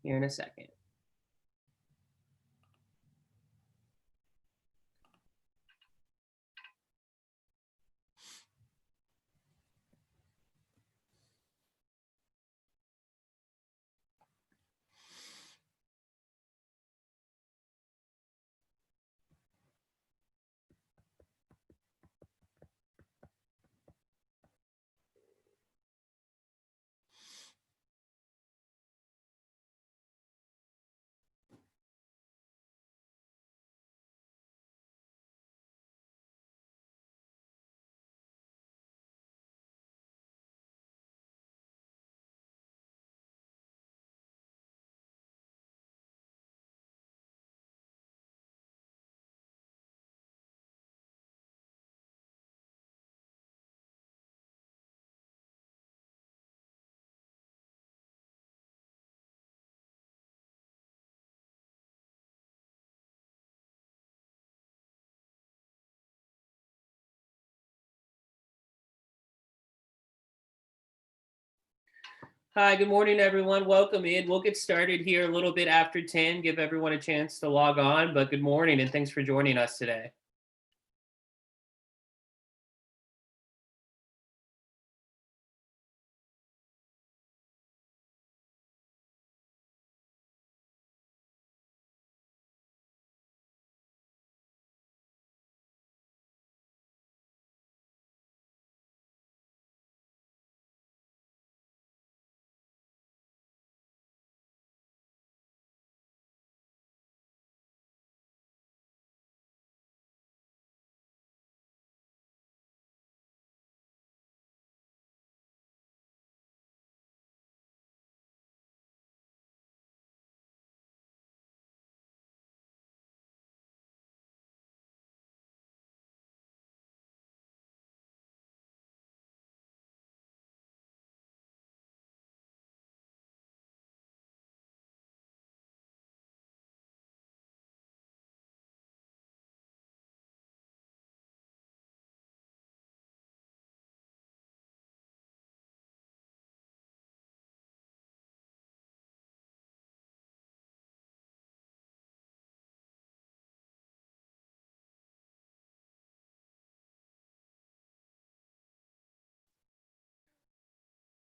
here in a second. Hi, good morning, everyone. Welcome in. We'll get started here a little bit after 10, give everyone a chance to log on, but good morning and thanks for joining us today.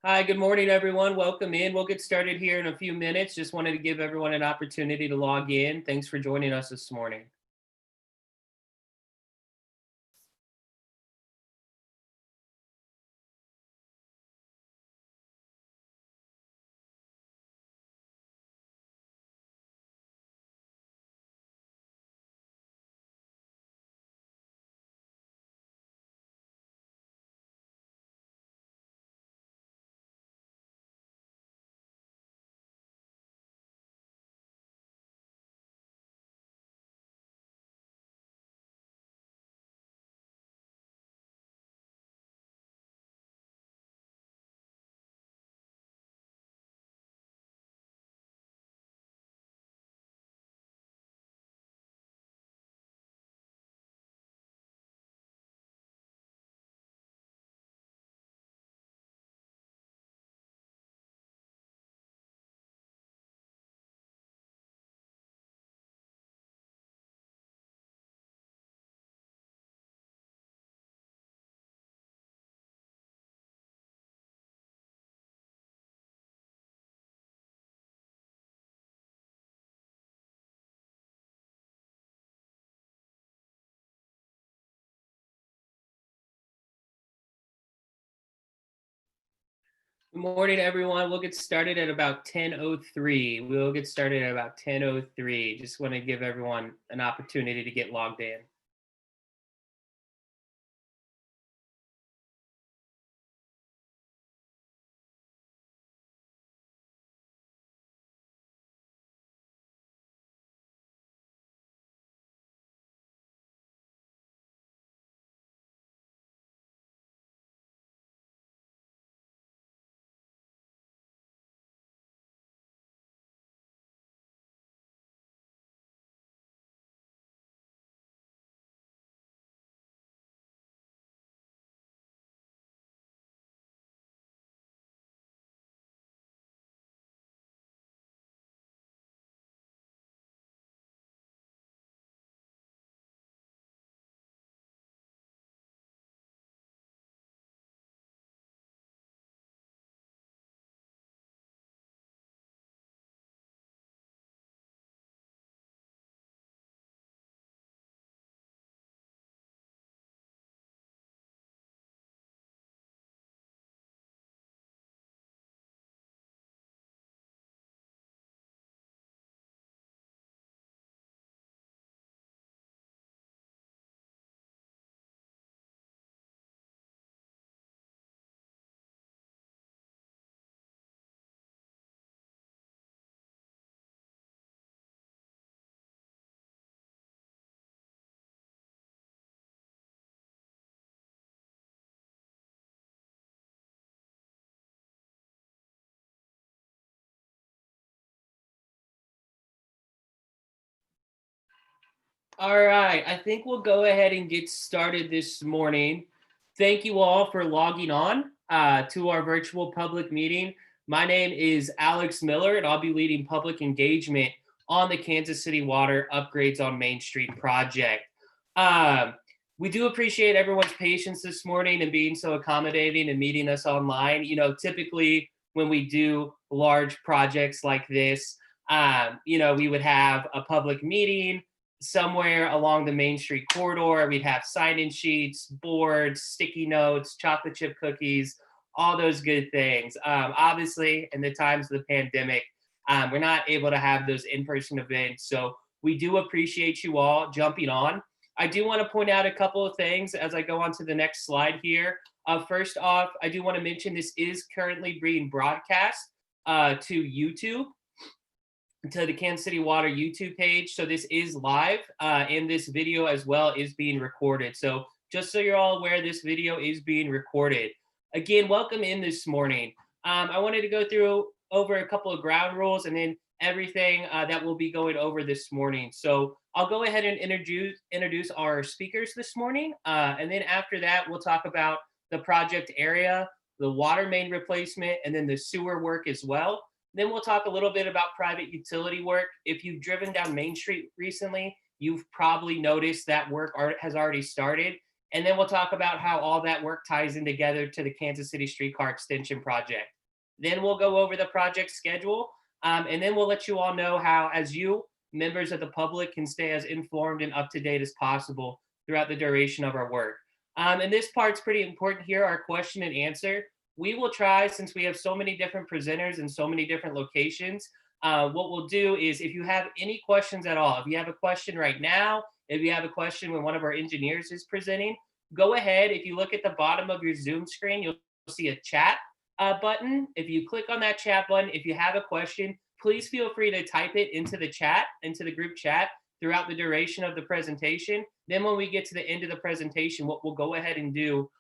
Hi, good morning, everyone. Welcome in. We'll get started here in a few minutes. Just wanted to give everyone an opportunity to log in. Thanks for joining us this morning. Good morning, everyone. We'll get started at about 10:03. We'll get started at about 10:03. Just want to give everyone an opportunity to get logged in. All right, I think we'll go ahead and get started this morning. Thank you all for logging on to our virtual public meeting. My name is Alex Miller, and I'll be leading public engagement on the Kansas City Water Upgrades on Main Street project. We do appreciate everyone's patience this morning and being so accommodating and meeting us online. You know, typically when we do large projects like this, we would have a public meeting somewhere along the Main Street corridor. We'd have sign-in sheets, boards, sticky notes, chocolate chip cookies, all those good things. Obviously, in the times of the pandemic, we're not able to have those in-person events. So we do appreciate you all jumping on. I do want to point out a couple of things as I go on to the next slide here. First off, I do want to mention this is currently being broadcast to YouTube, to the Kansas City Water YouTube page. So this is live, and this video as well is being recorded. So just so you're all aware, this video is being recorded. Again, welcome in this morning. I wanted to go through over a couple of ground rules and then everything that we'll be going over this morning. So I'll go ahead and introduce our speakers this morning. And then after that, we'll talk about the project area, the water main replacement, and then the sewer work as well. Then we'll talk a little bit about private utility work. If you've driven down Main Street recently, you've probably noticed that work has already started. And then we'll talk about how all that work ties in together to the Kansas City Streetcar Extension project. Then we'll go over the project schedule. And then we'll let you all know how, as you, members of the public, can stay as informed and up to date as possible throughout the duration of our work. And this part's pretty important here, our question and answer. We will try, since we have so many different presenters and so many different locations, what we'll do is if you have any questions at all, if you have a question right now, if you have a question when one of our engineers is presenting, go ahead. If you look at the bottom of your Zoom screen, you'll see a chat button. If you click on that chat button, if you have a question, please feel free to type it into the chat, into the group chat throughout the duration of the presentation. Then when we get to the end of the presentation, what we'll go ahead and do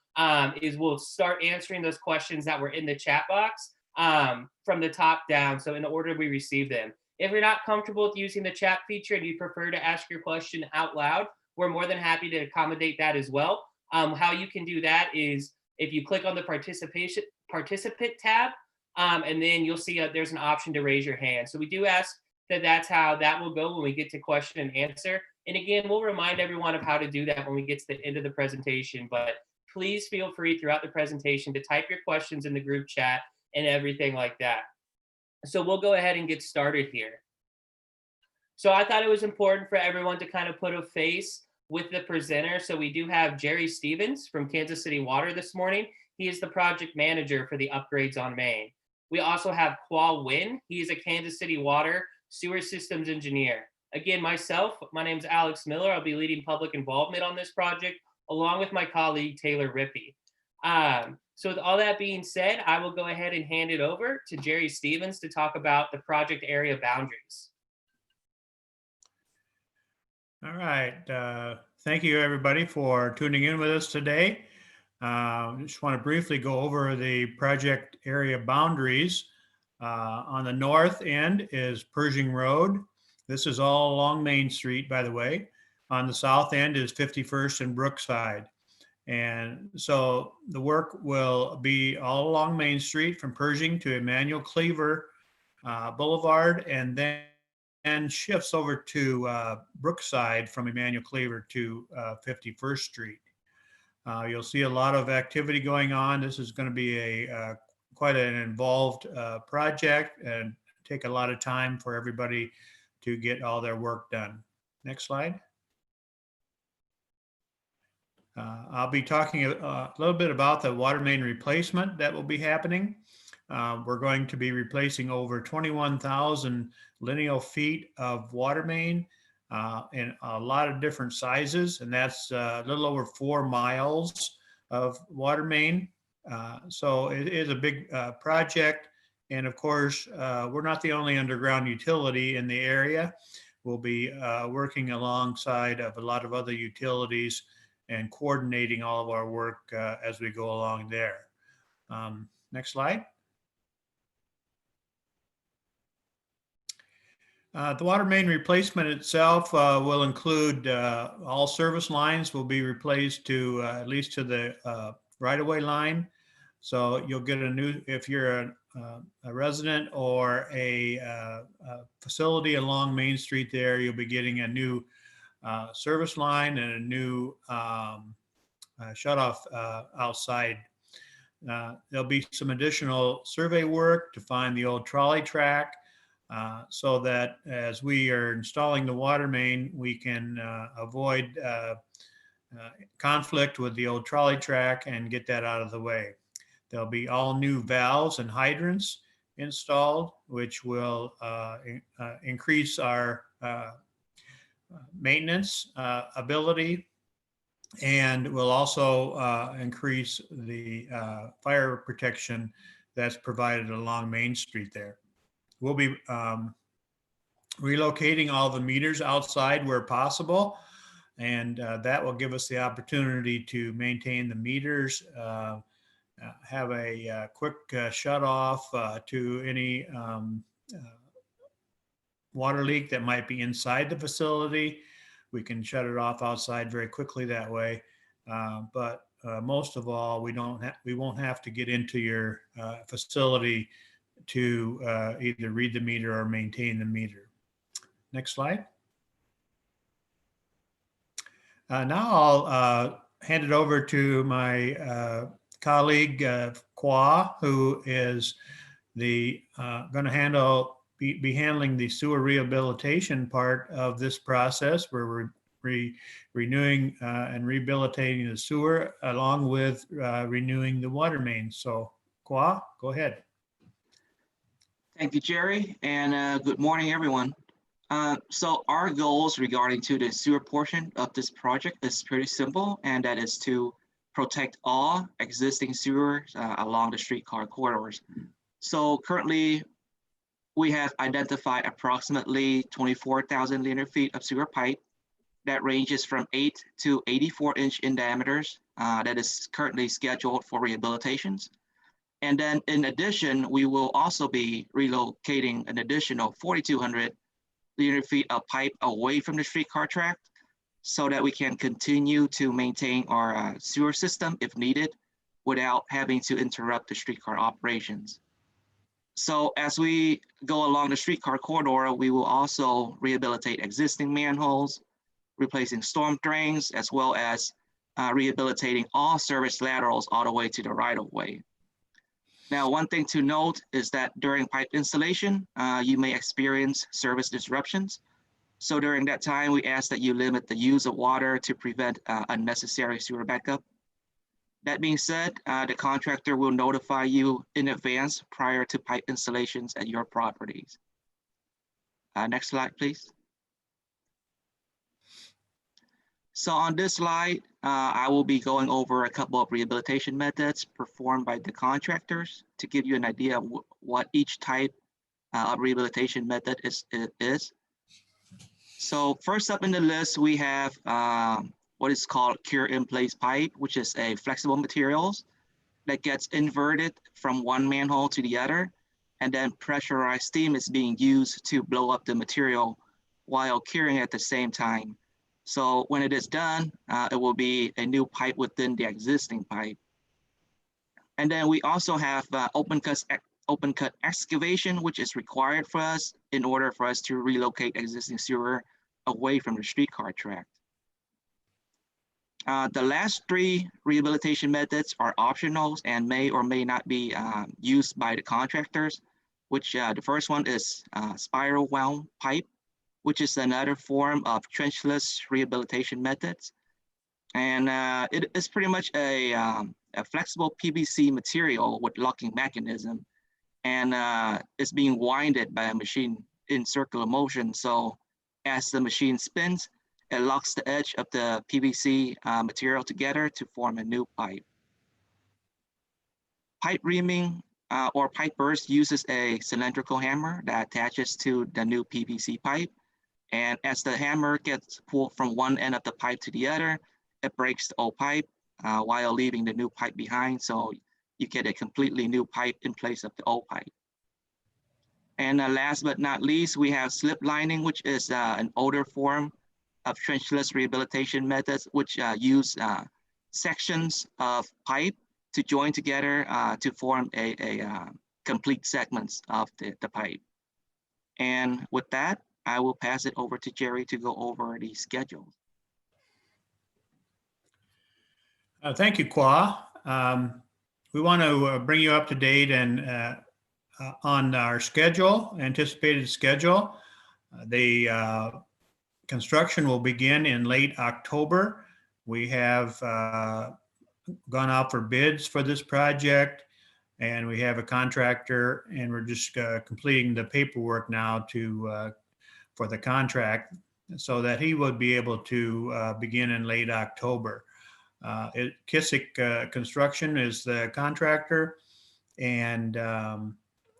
is we'll start answering those questions that were in the chat box from the top down, so in the order we receive them. If you're not comfortable with using the chat feature and you prefer to ask your question out loud, we're more than happy to accommodate that as well. How you can do that is if you click on the participant tab, and then you'll see there's an option to raise your hand. So we do ask that that's how that will go when we get to question and answer. And again, we'll remind everyone of how to do that when we get to the end of the presentation. But please feel free throughout the presentation to type your questions in the group chat and everything like that. So we'll go ahead and get started here. So I thought it was important for everyone to kind of put a face with the presenter. So we do have Jerry Stevens from Kansas City Water this morning. He is the project manager for the upgrades on Main. We also have Kwa Win. He is a Kansas City Water sewer systems engineer. Again, myself, my name is Alex Miller. I'll be leading public involvement on this project, along with my colleague, Taylor Rippey. So with all that being said, I will go ahead and hand it over to Jerry Stevens to talk about the project area boundaries. All right. Thank you, everybody, for tuning in with us today. Just want to briefly go over the project area boundaries. On the north end is Pershing Road. This is all along Main Street, by the way. On the south end is 51st and Brookside. And so the work will be all along Main Street from Pershing to Emmanuel Cleaver Boulevard, and then shifts over to Brookside from Emmanuel Cleaver to 51st Street. You'll see a lot of activity going on. This is going to be a quite an involved project and take a lot of time for everybody to get all their work done. Next slide. I'll be talking a little bit about the water main replacement that will be happening. We're going to be replacing over 21,000 lineal feet of water main in a lot of different sizes, and that's a little over 4 miles of water main. So it is a big project, and of course, we're not the only underground utility in the area. We'll be working alongside of a lot of other utilities and coordinating all of our work as we go along there. Next slide. The water main replacement itself will include all service lines will be replaced to at least to the right-of-way line. So you'll get a new, if you're a resident or a facility along Main Street there, you'll be getting a new service line and a new shutoff outside. There'll be some additional survey work to find the old trolley track so that as we are installing the water main, we can avoid conflict with the old trolley track and get that out of the way. There'll be all new valves and hydrants installed, which will increase our maintenance ability, and will also increase the fire protection that's provided along Main Street there. We'll be relocating all the meters outside where possible, and that will give us the opportunity to maintain the meters, have a quick shut off to any water leak that might be inside the facility. We can shut it off outside very quickly that way. But most of all, we won't have to get into your facility to either read the meter or maintain the meter. Next slide. Now I'll hand it over to my colleague Kwa, who is going to be handling the sewer rehabilitation part of this process, where we're renewing and rehabilitating the sewer along with renewing the water main. So Kwa, go ahead. Thank you, Jerry, and good morning, everyone. So our goals regarding to the sewer portion of this project is pretty simple, and that is to protect all existing sewers along the streetcar corridors. So currently, we have identified approximately 24,000 linear feet of sewer pipe that ranges from 8 to 84-inch in diameters that is currently scheduled for rehabilitations. And then in addition, we will also be relocating an additional 4,200 linear feet of pipe away from the streetcar track so that we can continue to maintain our sewer system if needed without having to interrupt the streetcar operations. So as we go along the streetcar corridor, we will also rehabilitate existing manholes, replacing storm drains, as well as rehabilitating all service laterals all the way to the right-of-way. Now, one thing to note is that during pipe installation, you may experience service disruptions. So during that time, we ask that you limit the use of water to prevent unnecessary sewer backup. That being said, the contractor will notify you in advance prior to pipe installations at your properties. Next slide, please. So on this slide, I will be going over a couple of rehabilitation methods performed by the contractors to give you an idea of what each type of rehabilitation method is. So first up in the list, we have what is called cure-in-place pipe, which is a flexible materials that gets inverted from one manhole to the other, and then pressurized steam is being used to blow up the material while curing at the same time. So when it is done, it will be a new pipe within the existing pipe. And then we also have open cut excavation, which is required for us in order for us to relocate existing sewer away from the streetcar track. The last three rehabilitation methods are optional and may or may not be used by the contractors, which the first one is spiral wound pipe, which is another form of trenchless rehabilitation methods. And it is pretty much a flexible PVC material with locking mechanism, and it's being winded by a machine in circular motion. So as the machine spins, it locks the edge of the PVC material together to form a new pipe. Pipe reaming or pipe burst uses a cylindrical hammer that attaches to the new PVC pipe. And as the hammer gets pulled from one end of the pipe to the other, it breaks the old pipe while leaving the new pipe behind. So you get a completely new pipe in place of the old pipe. And last but not least, we have slip lining, which is an older form of trenchless rehabilitation methods, which use sections of pipe to join together to form a complete segments of the pipe. And with that, I will pass it over to Jerry to go over the schedule. Thank you, Kwa. We want to bring you up to date and on our schedule, anticipated schedule. The construction will begin in late October. We have gone out for bids for this project, and we have a contractor, and we're just completing the paperwork now for the contract so that he would be able to begin in late October. Kissick Construction is the contractor, and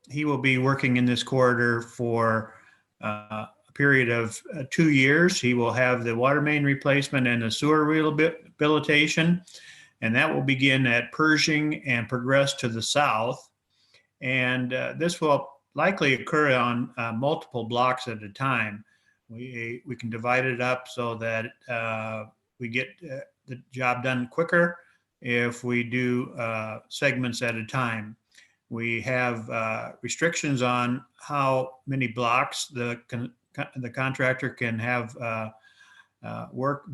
he will be working in this corridor for a period of 2 years. He will have the water main replacement and the sewer rehabilitation, and that will begin at Pershing and progress to the south. And this will likely occur on multiple blocks at a time. We can divide it up so that we get the job done quicker if we do segments at a time. We have restrictions on how many blocks the contractor can have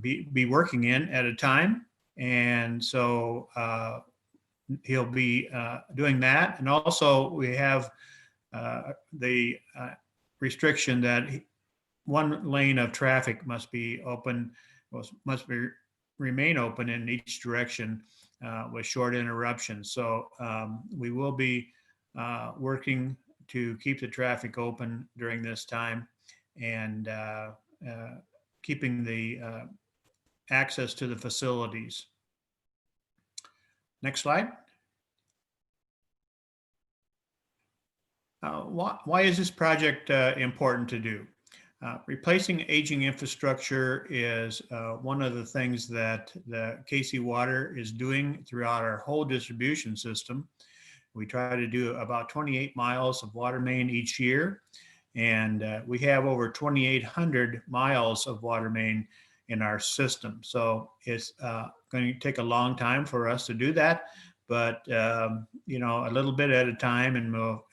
be working in at a time. And so he'll be doing that. And also we have the restriction that one lane of traffic must be open, remain open in each direction with short interruptions. So we will be working to keep the traffic open during this time and keeping the access to the facilities. Next slide. Why is this project important to do? Replacing aging infrastructure is one of the things that the KC Water is doing throughout our whole distribution system. We try to do about 28 miles of water main each year, and we have over 2,800 miles of water main in our system. So it's going to take a long time for us to do that, but you know, a little bit at a time, and we'll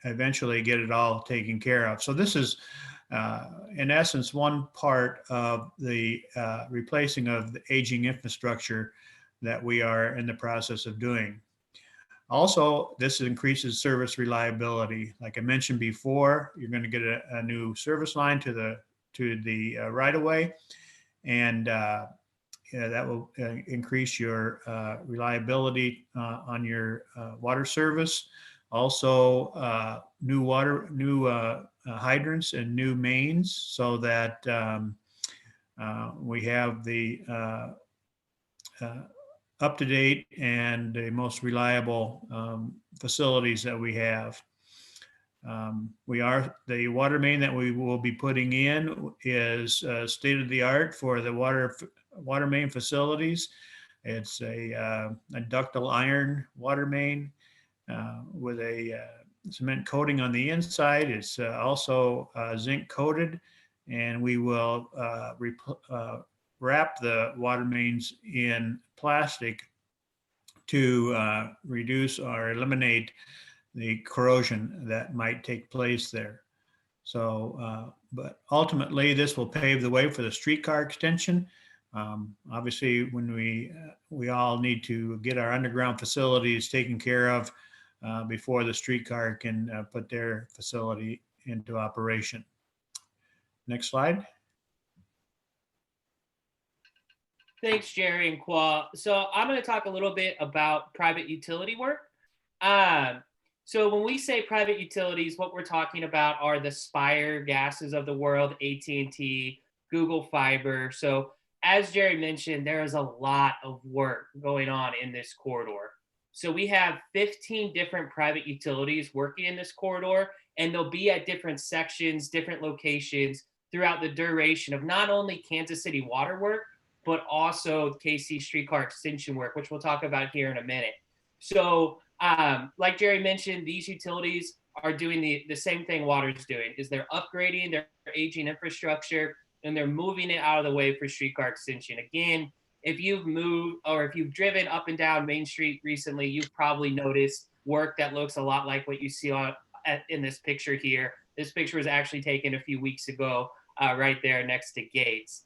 eventually get it all taken care of. So this is, in essence, one part of the replacing of the aging infrastructure that we are in the process of doing. Also, this increases service reliability. Like I mentioned before, you're going to get a new service line to the right-of-way, and yeah, that will increase your reliability on your water service. Also, new hydrants and new mains, so that we have the up-to-date and the most reliable facilities that we have. The water main that we will be putting in is state-of-the-art for the water main facilities. It's a ductile iron water main with a cement coating on the inside. It's also zinc coated, and we will wrap the water mains in plastic to reduce or eliminate the corrosion that might take place there. So, but ultimately this will pave the way for the streetcar extension. Obviously, when we all need to get our underground facilities taken care of before the streetcar can put their facility into operation. Next slide. Thanks, Jerry and Kwa. So I'm going to talk a little bit about private utility work. So when we say private utilities, what we're talking about are the Spire gases of the world, AT&T, Google Fiber. So as Jerry mentioned, there is a lot of work going on in this corridor. So we have 15 different private utilities working in this corridor, and they'll be at different sections, different locations throughout the duration of not only Kansas City water work, but also KC Streetcar Extension work, which we'll talk about here in a minute. So like Jerry mentioned, these utilities are doing the same thing water's doing, is they're upgrading their aging infrastructure and they're moving it out of the way for Streetcar Extension. Again, if you've moved or if you've driven up and down Main Street recently, you've probably noticed work that looks a lot like what you see in this picture here. This picture was actually taken a few weeks ago, right there next to Gates.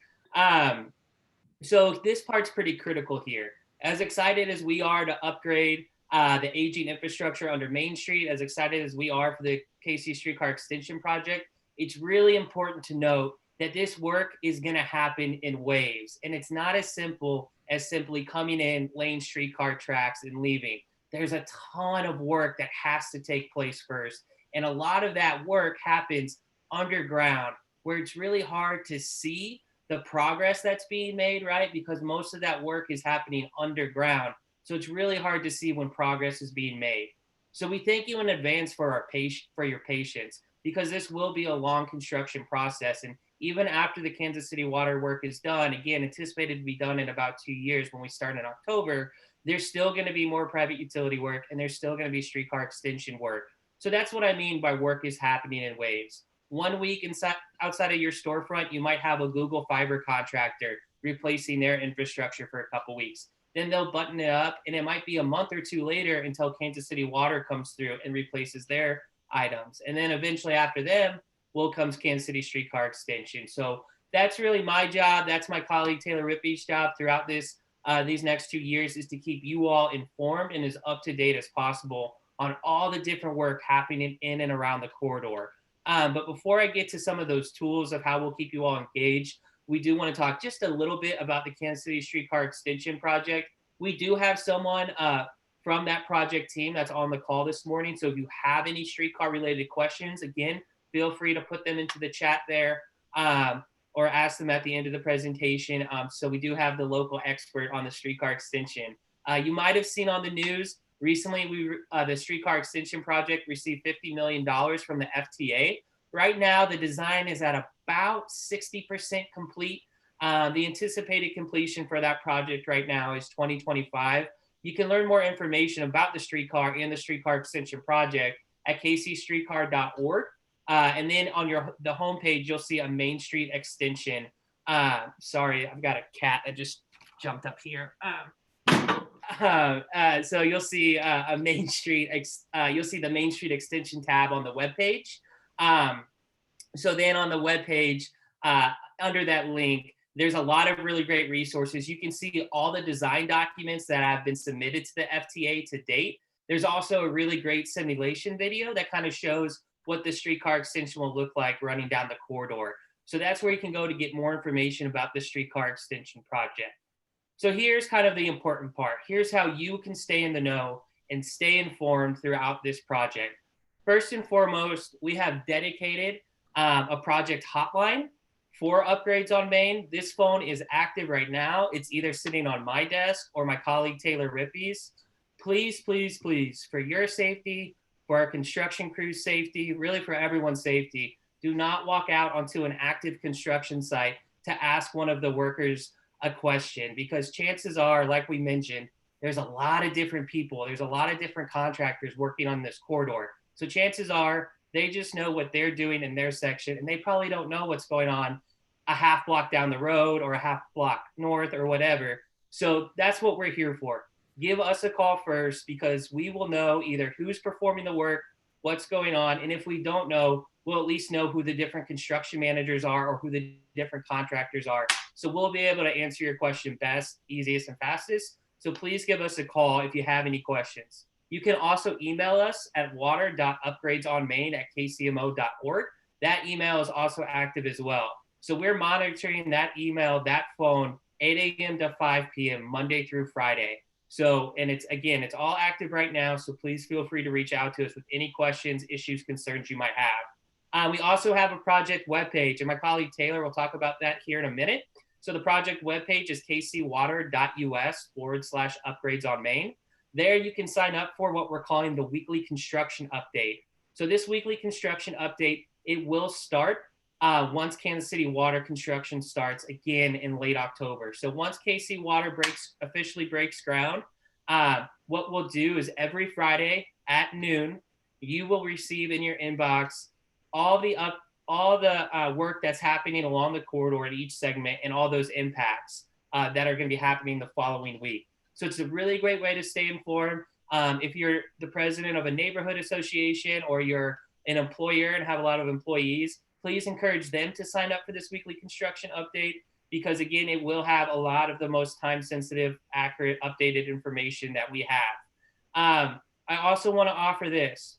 So this part's pretty critical here. As excited as we are to upgrade the aging infrastructure under Main Street, as excited as we are for the KC Streetcar Extension project, it's really important to note that this work is going to happen in waves. And it's not as simple as simply coming in, laying streetcar tracks and leaving. There's a ton of work that has to take place first. And a lot of that work happens underground, where it's really hard to see the progress that's being made, right? Because most of that work is happening underground. So it's really hard to see when progress is being made. So we thank you in advance for your patience, because this will be a long construction process. And even after the Kansas City water work is done, again, anticipated to be done in about 2 years when we start in October, there's still going to be more private utility work and there's still going to be streetcar extension work. So that's what I mean by work is happening in waves. 1 week outside of your storefront, you might have a Google Fiber contractor replacing their infrastructure for a couple weeks. Then they'll button it up, and it might be a month or two later until Kansas City Water comes through and replaces their items. And then eventually after them comes Kansas City Streetcar Extension. So that's really my job. That's my colleague Taylor Rippey's job throughout these next 2 years, is to keep you all informed and as up to date as possible on all the different work happening in and around the corridor. But before I get to some of those tools of how we'll keep you all engaged, we do want to talk just a little bit about the Kansas City Streetcar Extension project. We do have someone from that project team that's on the call this morning. So if you have any streetcar related questions, again, feel free to put them into the chat there or ask them at the end of the presentation. So we do have the local expert on the Streetcar Extension. You might have seen on the news recently, the Streetcar Extension project received $50 million from the FTA. Right now, the design is at about 60% complete. The anticipated completion for that project right now is 2025. You can learn more information about the streetcar and the Streetcar Extension project at kcstreetcar.org. And then on the homepage, you'll see a Main Street extension. Sorry, I've got a cat that just jumped up here. So you'll see a Main Street. You'll see the Main Street extension tab on the webpage. So then on the webpage, under that link, there's a lot of really great resources. You can see all the design documents that have been submitted to the FTA to date. There's also a really great simulation video that kind of shows what the streetcar extension will look like running down the corridor. So that's where you can go to get more information about the streetcar extension project. So here's kind of the important part. Here's how you can stay in the know and stay informed throughout this project. First and foremost, we have dedicated a project hotline for upgrades on Main. This phone is active right now. It's either sitting on my desk or my colleague Taylor Rippey's. Please, please, please, for your safety, for our construction crew's safety, really for everyone's safety, do not walk out onto an active construction site to ask one of the workers a question, because chances are, like we mentioned, there's a lot of different people. There's a lot of different contractors working on this corridor. So chances are they just know what they're doing in their section, and they probably don't know what's going on a half block down the road or a half block north or whatever. So that's what we're here for. Give us a call first, because we will know either who's performing the work, what's going on, and if we don't know, we'll at least know who the different construction managers are or who the different contractors are. So we'll be able to answer your question best, easiest, and fastest. So please give us a call if you have any questions. You can also email us at water.upgradesonmain@kcmo.org. That email is also active as well. So we're monitoring that email, that phone, 8 a.m. to 5 p.m., Monday through Friday. So, and it's all active right now. So please feel free to reach out to us with any questions, issues, concerns you might have. We also have a project webpage, and my colleague Taylor will talk about that here in a minute. So the project webpage is kcwater.us/upgrades on Main. There you can sign up for what we're calling the weekly construction update. So this weekly construction update, it will start once Kansas City Water construction starts again in late October. So once KC Water officially breaks ground, what we'll do is every Friday at noon, you will receive in your inbox all the work that's happening along the corridor at each segment and all those impacts that are going to be happening the following week. So it's a really great way to stay informed. If you're the president of a neighborhood association or you're an employer and have a lot of employees, please encourage them to sign up for this weekly construction update, because again, it will have a lot of the most time sensitive, accurate, updated information that we have. I also want to offer this.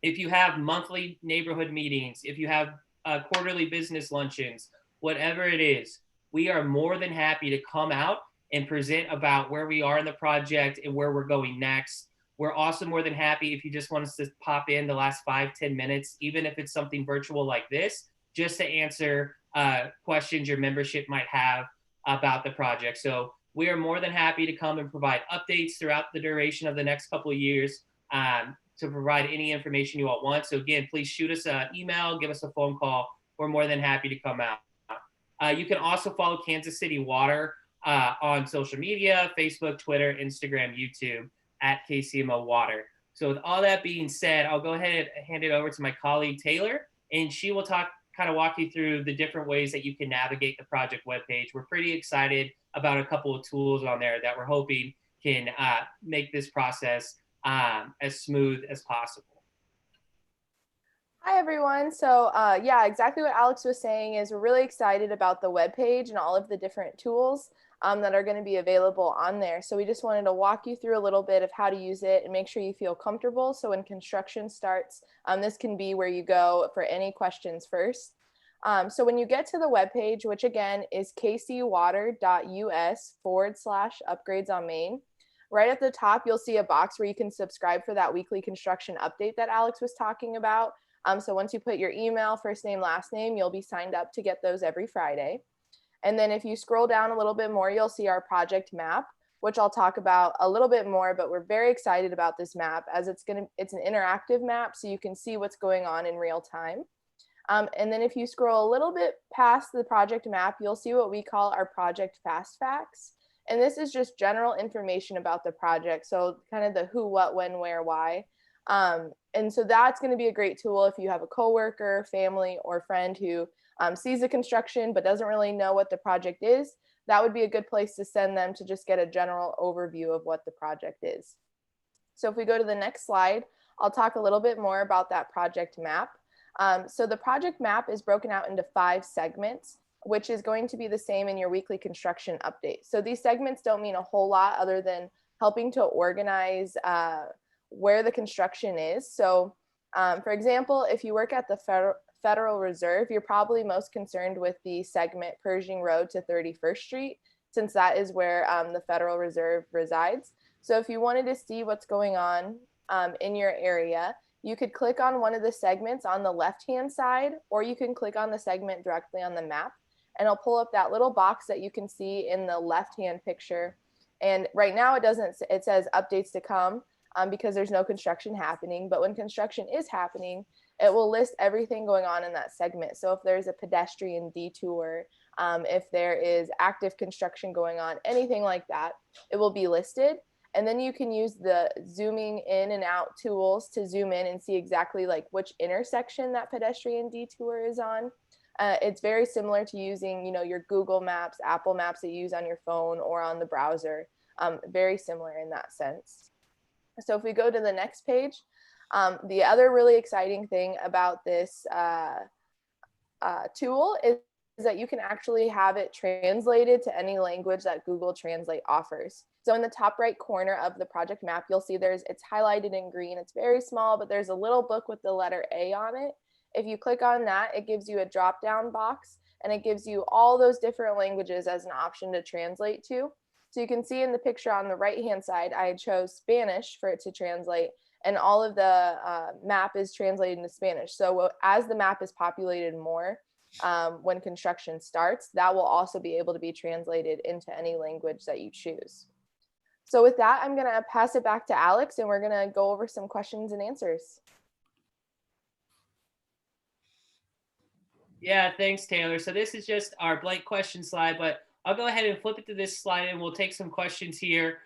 If you have monthly neighborhood meetings, if you have quarterly business luncheons, whatever it is, we are more than happy to come out and present about where we are in the project and where we're going next. We're also more than happy if you just want us to pop in the last 5-10 minutes, even if it's something virtual like this, just to answer questions your membership might have about the project. So we are more than happy to come and provide updates throughout the duration of the next couple of years to provide any information you all want. So again, please shoot us an email, give us a phone call. We're more than happy to come out. You can also follow Kansas City Water on social media, Facebook, Twitter, Instagram, YouTube, at KCMO Water. So with all that being said, I'll go ahead and hand it over to my colleague, Taylor, and she will walk you through the different ways that you can navigate the project webpage. We're pretty excited about a couple of tools on there that we're hoping can make this process as smooth as possible. Hi, everyone. So yeah, exactly what Alex was saying is we're really excited about the webpage and all of the different tools that are going to be available on there. So we just wanted to walk you through a little bit of how to use it and make sure you feel comfortable. So when construction starts, this can be where you go for any questions first. So when you get to the webpage, which again is kcwater.us/upgrades on Main, right at the top, you'll see a box where you can subscribe for that weekly construction update that Alex was talking about. So once you put your email, first name, last name, you'll be signed up to get those every Friday. And then if you scroll down a little bit more, you'll see our project map, which I'll talk about a little bit more, but we're very excited about this map as it's an interactive map, so you can see what's going on in real time. And then if you scroll a little bit past the project map, you'll see what we call our project fast facts. And this is just general information about the project. So kind of the who, what, when, where, why. And so that's going to be a great tool if you have a coworker, family, or friend who sees the construction but doesn't really know what the project is. That would be a good place to send them to just get a general overview of what the project is. So if we go to the next slide, I'll talk a little bit more about that project map. So the project map is broken out into 5 segments, which is going to be the same in your weekly construction update. So these segments don't mean a whole lot other than helping to organize where the construction is. So for example, if you work at the Federal Reserve, you're probably most concerned with the segment Pershing Road to 31st Street, since that is where the Federal Reserve resides. So if you wanted to see what's going on in your area, you could click on one of the segments on the left-hand side, or you can click on the segment directly on the map, and it'll pull up that little box that you can see in the left-hand picture. And right now it says updates to come because there's no construction happening, but when construction is happening, it will list everything going on in that segment. So if there's a pedestrian detour, if there is active construction going on, anything like that, it will be listed. And then you can use the zooming in and out tools to zoom in and see exactly like which intersection that pedestrian detour is on. It's very similar to using, your Google Maps, Apple Maps that you use on your phone or on the browser. Very similar in that sense. So if we go to the next page, the other really exciting thing about this tool is that you can actually have it translated to any language that Google Translate offers. So in the top right corner of the project map, you'll see it's highlighted in green. It's very small, but there's a little book with the letter A on it. If you click on that, it gives you a drop-down box, and it gives you all those different languages as an option to translate to. So you can see in the picture on the right-hand side, I chose Spanish for it to translate, and all of the map is translated into Spanish. So as the map is populated more, when construction starts, that will also be able to be translated into any language that you choose. So with that, I'm going to pass it back to Alex, and we're going to go over some questions and answers. Yeah, thanks, Taylor. So this is just our blank question slide, but I'll go ahead and flip it to this slide and we'll take some questions here.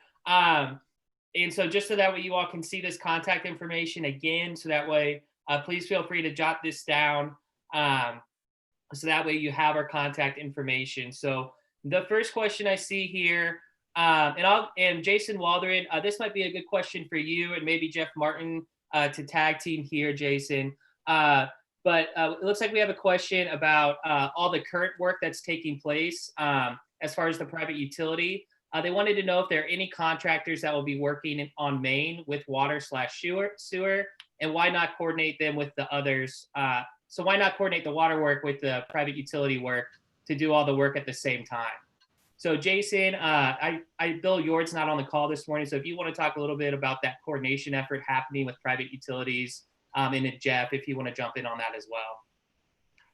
And so just so that way you all can see this contact information again, so that way, please feel free to jot this down. So that way you have our contact information. So the first question I see here, and Jason Waldron, this might be a good question for you and maybe Jeff Martin to tag team here, Jason. But it looks like we have a question about all the current work that's taking place as far as the private utility. They wanted to know if there are any contractors that will be working on Main with water/sewer, and why not coordinate them with the others? So why not coordinate the water work with the private utility work to do all the work at the same time? So Jason, Bill Yord's not on the call this morning, so if you want to talk a little bit about that coordination effort happening with private utilities, and then Jeff, if you want to jump in on that as well.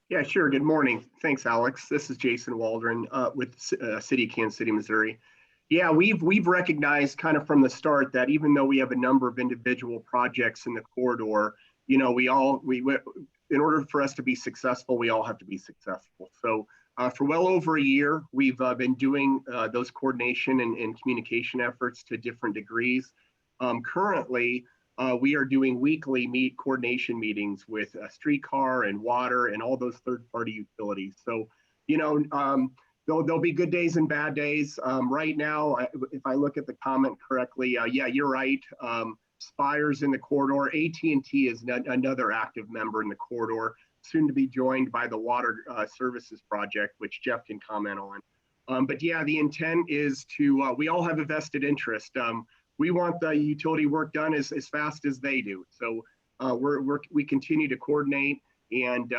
Yeah, sure. Good morning. Thanks, Alex. This is Jason Waldron with City of Kansas City, Missouri. Yeah, we've recognized kind of from the start that even though we have a number of individual projects in the corridor, you know, in order for us to be successful, we all have to be successful. So for well over a year, we've been doing those coordination and communication efforts to different degrees. Currently, we are doing weekly coordination meetings with Streetcar and Water and all those third-party utilities. So, you know, there'll be good days and bad days. Right now, if I look at the comment correctly, yeah, you're right. Spire's in the corridor. AT&T is another active member in the corridor, soon to be joined by the Water Services Project, which Jeff can comment on. But yeah, the intent is to, we all have a vested interest. We want the utility work done as fast as they do. So we continue to coordinate, and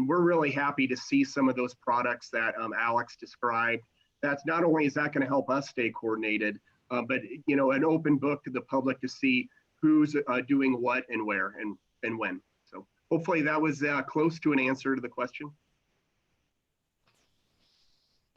we're really happy to see some of those products that Alex described. That's not only is that going to help us stay coordinated, but you know, an open book to the public to see who's doing what and where and when. So hopefully that was close to an answer to the question.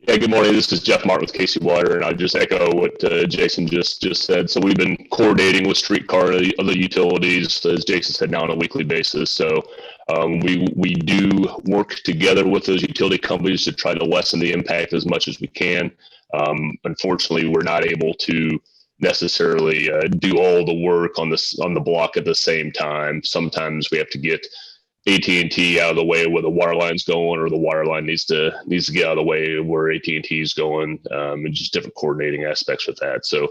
Yeah, good morning. This is Jeff Martin with Casey Water, and I just echo what Jason just said. So we've been coordinating with Streetcar and other utilities, as Jason said, now on a weekly basis. So we do work together with those utility companies to try to lessen the impact as much as we can. Unfortunately, we're not able to necessarily do all the work on the block at the same time. Sometimes we have to get AT&T out of the way where the water line's going, or the water line needs to get out of the way where AT&T is going, and just different coordinating aspects with that. So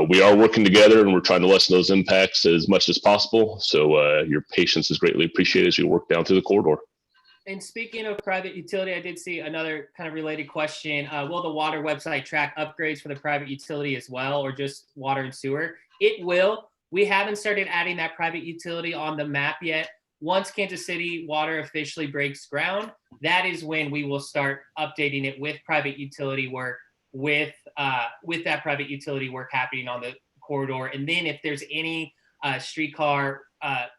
we are working together, and we're trying to lessen those impacts as much as possible. So your patience is greatly appreciated as we work down through the corridor. And speaking of private utility, I did see another kind of related question. Will the water website track upgrades for the private utility as well, or just water and sewer? It will. We haven't started adding that private utility on the map yet. Once Kansas City Water officially breaks ground, that is when we will start updating it with private utility work, with that private utility work happening on the corridor. And then if there's any streetcar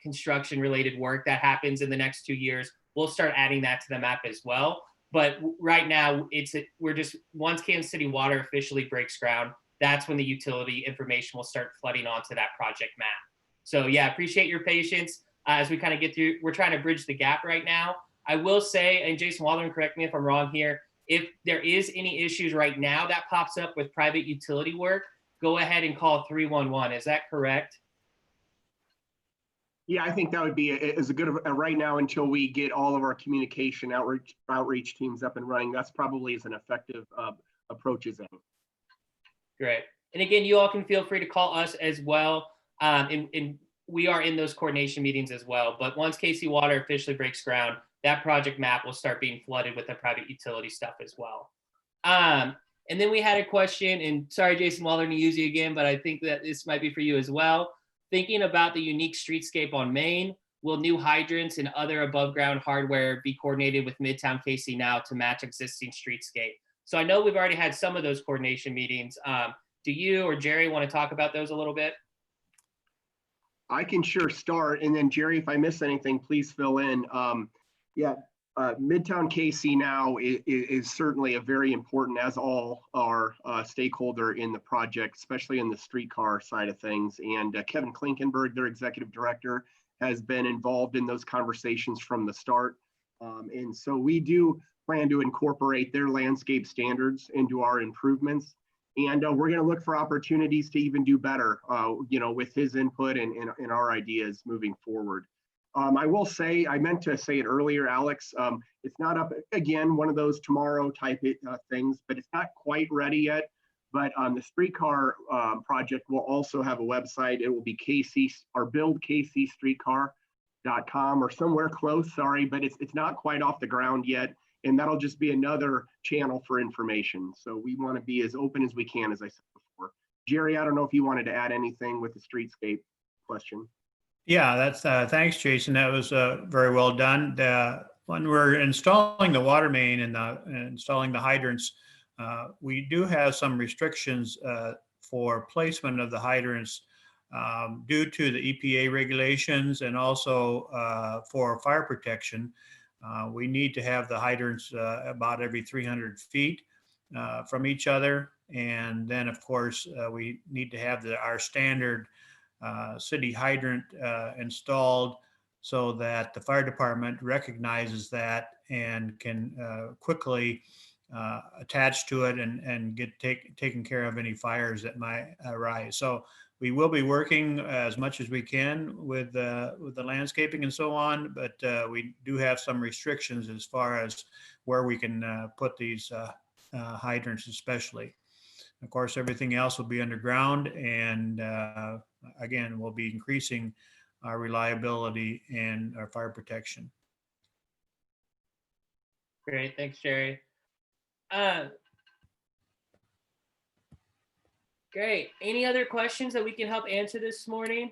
construction related work that happens in the next 2 years, we'll start adding that to the map as well. But right now, once Kansas City Water officially breaks ground, that's when the utility information will start flooding onto that project map. So yeah, appreciate your patience. As we kind of get through, we're trying to bridge the gap right now. I will say, and Jason Waldron, correct me if I'm wrong here, if there is any issues right now that pops up with private utility work, go ahead and call 311. Is that correct? Yeah, I think that would be as good right now until we get all of our communication outreach teams up and running. That's probably as an effective approach as any. Great. And again, you all can feel free to call us as well. And we are in those coordination meetings as well. But once KC Water officially breaks ground, that project map will start being flooded with the private utility stuff as well. And then we had a question, and sorry, Jason Waldron, to use you again, but I think that this might be for you as well. Thinking about the unique streetscape on Main, will new hydrants and other above ground hardware be coordinated with Midtown KC now to match existing streetscape? So I know we've already had some of those coordination meetings. Do you or Jerry want to talk about those a little bit? I can sure start, and then Jerry, if I miss anything, please fill in. Midtown KC now is certainly a very important, as all our stakeholder in the project, especially in the streetcar side of things. And Kevin Klinkenberg, their executive director, has been involved in those conversations from the start. And so we do plan to incorporate their landscape standards into our improvements. And we're going to look for opportunities to even do better, with his input and our ideas moving forward. I will say, I meant to say it earlier, Alex, it's not up, again, one of those tomorrow type things, but it's not quite ready yet. But the streetcar project will also have a website. It will be buildkcstreetcar.com or somewhere close, sorry, but it's not quite off the ground yet. And that'll just be another channel for information. So we want to be as open as we can, as I said before. Jerry, I don't know if you wanted to add anything with the streetscape question. Yeah, that's thanks, Jason. That was very well done. When we're installing the water main and installing the hydrants, we do have some restrictions for placement of the hydrants due to the EPA regulations and also for fire protection. We need to have the hydrants about every 300 feet from each other. And then, of course, we need to have our standard city hydrant installed so that the fire department recognizes that and can quickly attach to it and get taken care of any fires that might arise. So we will be working as much as we can with the landscaping and so on, but we do have some restrictions as far as where we can put these hydrants especially. Of course, everything else will be underground, and again, we'll be increasing our reliability and our fire protection. Great, thanks, Jerry. Great. Any other questions that we can help answer this morning?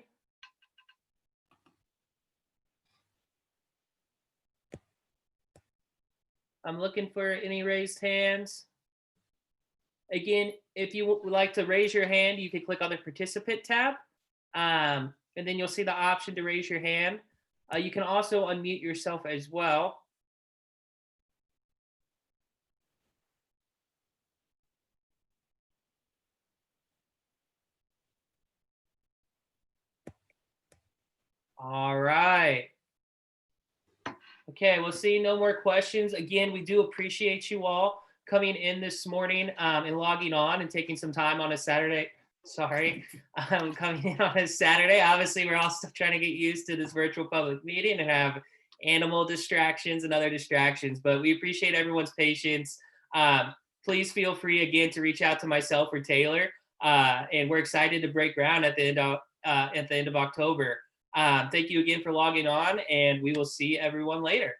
I'm looking for any raised hands. Again, if you would like to raise your hand, you can click on the participant tab, and then you'll see the option to raise your hand. You can also unmute yourself as well. All right. Okay, we'll see no more questions. Again, we do appreciate you all coming in this morning and logging on and taking some time on a Saturday. Sorry, coming in on a Saturday. Obviously, we're all still trying to get used to this virtual public meeting and have animal distractions and other distractions, but we appreciate everyone's patience. Please feel free again to reach out to myself or Taylor, and we're excited to break ground at the end of October. Thank you again for logging on, and we will see everyone later.